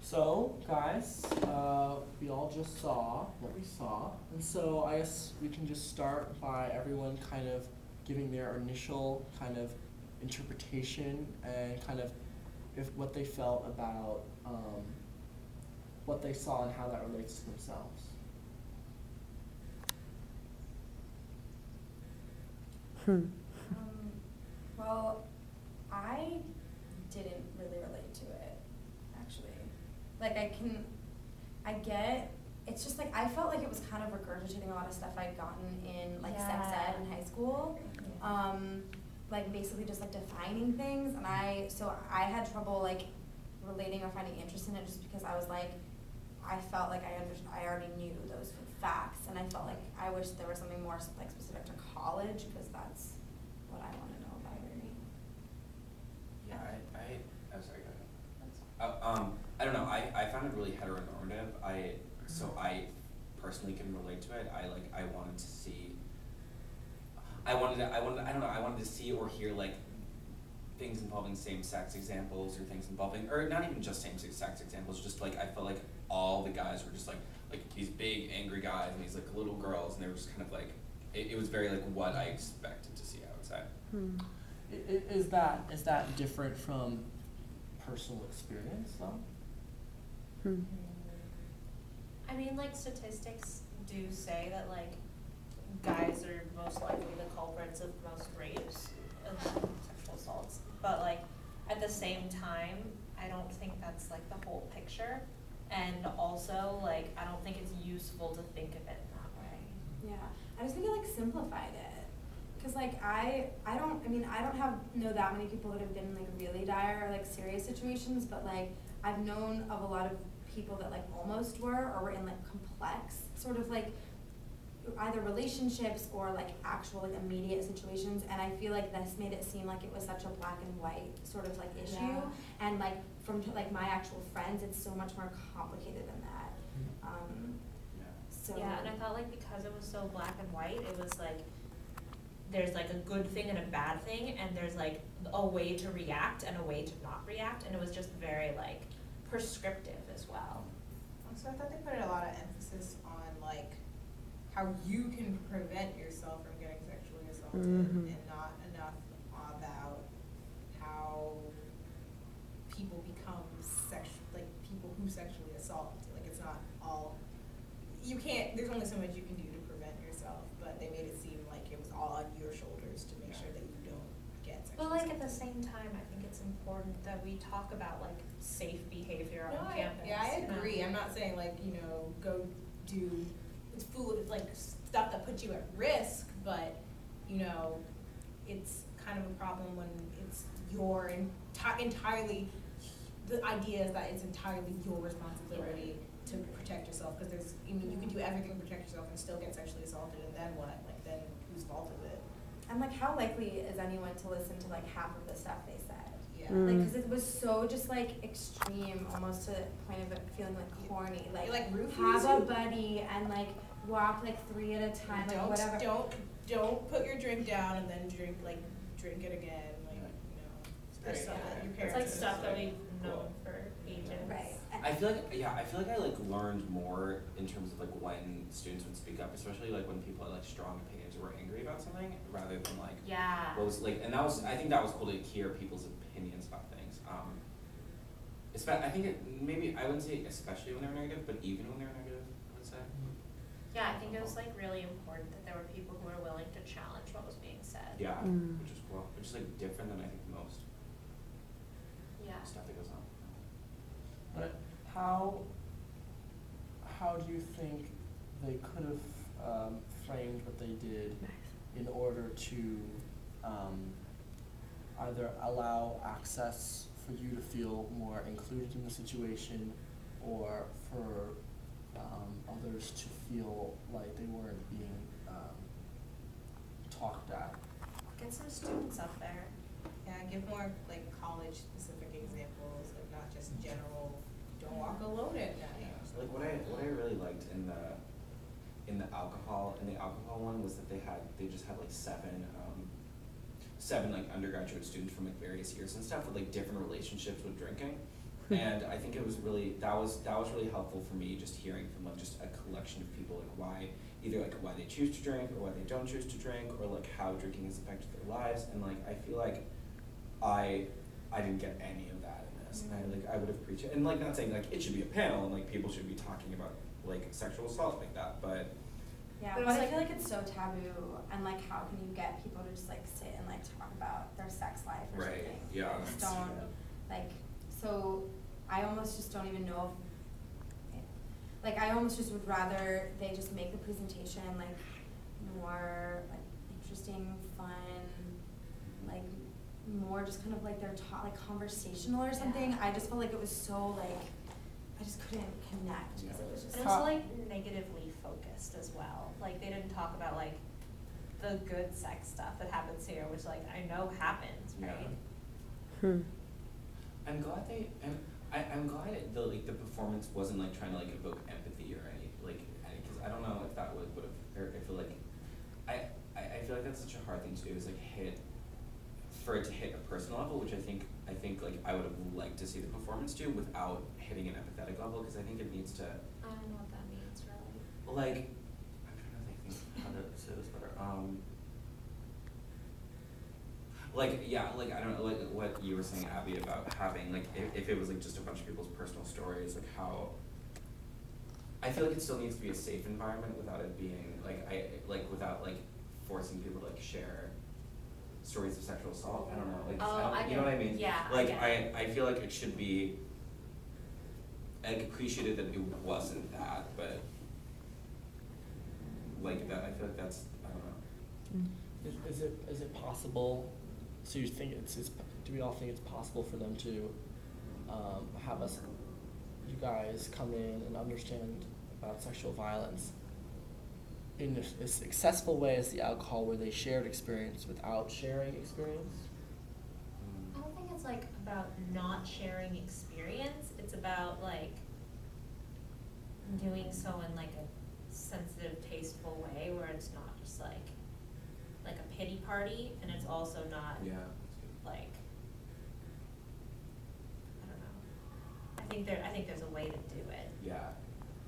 So, guys, we all just saw what we saw, and so I guess we can just start by everyone kind of giving their initial kind of interpretation and kind of if what they felt about what they saw and how that relates to themselves. Well, I didn't really relate to it, actually. Like, I get, it's just like, I felt like it was kind of regurgitating a lot of stuff I'd gotten in, like, sex ed in high school. Like, basically just, like, defining things, and so I had trouble, like, relating or finding interest in it just because I was like, I felt like I already knew those facts, and I felt like I wish there was something more, like, specific to college, because that's what I want to know about it. Yeah, I'm sorry, go ahead. I don't know, I found it really heteronormative. So I personally can relate to it. I wanted to see, I don't know, I wanted to see or hear like things involving same-sex examples or things involving, or not even just same-sex examples, just like, I felt like all the guys were just like these big angry guys and these like little girls, and they were just kind of like, it was very like what I expected to see, I would say. Is that different from personal experience though? I mean, like, statistics do say that, like, guys are most likely the culprits of most rapes and sexual assaults. But, like, at the same time, I don't think that's, like, the whole picture. And also, like, I don't think it's useful to think of it in that way. Yeah, I just think it, like, simplified it. Cause, like, I don't know that many people that have been in, like, really dire or, like, serious situations, but, like, I've known of a lot of people that, like, almost were or were in, like, complex sort of, like, either relationships or, like, actual, like, immediate situations, and I feel like this made it seem like it was such a black and white sort of, like, issue, and, like, from, like, my actual friends, it's so much more complicated than that. So Yeah, and I felt like because it was so black and white, it was like, there's like a good thing and a bad thing, and there's like a way to react and a way to not react, and it was just very like prescriptive as well. So I thought they put a lot of emphasis on like how you can prevent yourself from getting sexually assaulted, and not enough about how people become people who sexually assault. Like, it's not all, there's only so much you can do to prevent yourself, but they made it seem like it was all on your shoulders to make sure that you don't get sexually But like assaulted. at the same time, I think it's important that we talk about like safe behavior on campus. I you know? agree. I'm not saying like, go do food, like stuff that puts you at risk, but it's kind of a problem when it's your entirely, the idea is that it's entirely your responsibility to protect yourself, because you can do everything to protect yourself and still get sexually assaulted, and then what? Like, then whose fault is it? And, like, how likely is anyone to listen to, like, half of the stuff they said? Yeah. Like, because it was so just, like, extreme, almost to the point of it feeling, like, corny. Like, have a buddy and, like, walk, like, 3 at a time, like, whatever. Don't put your drink down and then drink it again. Like, stuff that your It's parents like stuff that say. we've known for ages. Right. I feel like I like learned more in terms of like when students would speak up, especially like when people had like strong opinions or were angry about something, rather than like what was like, and I think that was cool to hear people's opinions about things. I think maybe I wouldn't say especially when they were negative, but even when they were negative, I would say. Yeah, I think it was like really important that there were people who were willing to challenge what was being said. Yeah, which is cool. Which is like different than I think most stuff that goes on. But how do you think they could have framed what they did in order to either allow access for you to feel more included in the situation, or for others to feel like they weren't being talked at? Get some students up there. Yeah, give more like college specific examples, like not just general. Don't walk alone at night. So like what I really liked in the alcohol one was that they just had like seven like undergraduate students from like various years and stuff with like different relationships with drinking, And I think it was really, that was really helpful for me, just hearing from like just a collection of people, like why, either like why they choose to drink or why they don't choose to drink, or like how drinking has affected their lives. And like, I feel like I didn't get any of that in this. And I would have preached it, and like not saying like it should be a panel and like people should be talking about like sexual assault like that, but Yeah, But it but was I like- feel like it's so taboo, and like how can you get people to just like sit and like talk about their sex life or Right, something? yeah, I just that's don't, true. like, so I almost just don't even know if, like, I almost just would rather they just make the presentation like more like interesting, fun, like more just kind of like they're like conversational or something. Yeah. I just felt like it was so like, I just couldn't connect because it was just. And it was like negatively focused as well. Like they didn't talk about like the good sex stuff that happens here, which like I know happens, Yeah. right? I'm glad I'm glad the like the performance wasn't like trying to like evoke empathy or any because I don't know if that would have, or I feel like I feel like that's such a hard thing to do, is like for it to hit a personal level, which I think like I would have liked to see the performance do without hitting an empathetic level, because I think it needs to I don't know what that means really. like, I'm trying to think how to say this better. Like, yeah, like, I don't know, like, what you were saying, Abby, about having, like, if it was, like, just a bunch of people's personal stories, like, how, I feel like it still needs to be a safe environment without it being, without, like, forcing people to, like, share stories of sexual assault. I don't know, like, Oh, I you know what I get it. mean? Yeah, I Like, get it. I feel like it should be, like, appreciated that it wasn't that, but, like, that, I feel like that's, I don't know. Is it possible, so you think do we all think it's possible for them to have you guys come in and understand about sexual violence in a successful way as the alcohol, where they shared experience without sharing experience? I don't think it's like about not sharing experience. It's about like doing so in like a sensitive, tasteful way where it's not just like a pity party, and it's also not Yeah. like, I don't know. I think there's a way to do it. Yeah,